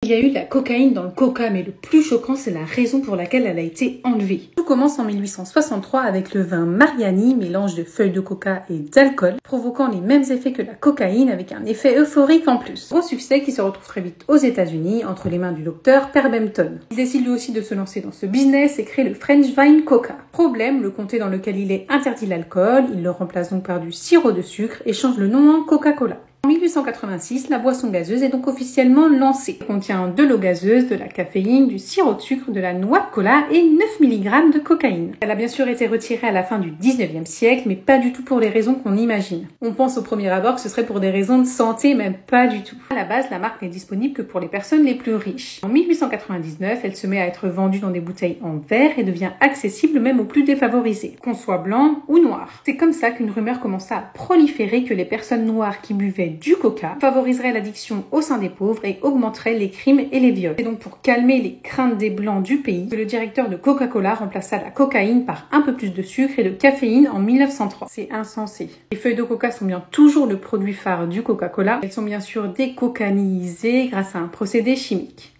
Il y a eu de la cocaïne dans le coca, mais le plus choquant, c'est la raison pour laquelle elle a été enlevée. Tout commence en 1863 avec le vin Mariani, mélange de feuilles de coca et d'alcool, provoquant les mêmes effets que la cocaïne avec un effet euphorique en plus. Gros succès qui se retrouve très vite aux États-Unis entre les mains du docteur Pemberton. Il décide lui aussi de se lancer dans ce business et crée le French Vine Coca. Problème, le comté dans lequel il est interdit l'alcool, il le remplace donc par du sirop de sucre et change le nom en Coca-Cola. En 1886, la boisson gazeuse est donc officiellement lancée. Elle contient de l'eau gazeuse, de la caféine, du sirop de sucre, de la noix de cola et 9 mg de cocaïne. Elle a bien sûr été retirée à la fin du 19e siècle, mais pas du tout pour les raisons qu'on imagine. On pense au premier abord que ce serait pour des raisons de santé, mais pas du tout. À la base, la marque n'est disponible que pour les personnes les plus riches. En 1899, elle se met à être vendue dans des bouteilles en verre et devient accessible même aux plus défavorisés, qu'on soit blanc ou noir. C'est comme ça qu'une rumeur commença à proliférer que les personnes noires qui buvaient du coca favoriserait l'addiction au sein des pauvres et augmenterait les crimes et les viols. C'est donc pour calmer les craintes des blancs du pays que le directeur de Coca-Cola remplaça la cocaïne par un peu plus de sucre et de caféine en 1903. C'est insensé. Les feuilles de coca sont bien toujours le produit phare du Coca-Cola. Elles sont bien sûr décocaïnisées grâce à un procédé chimique.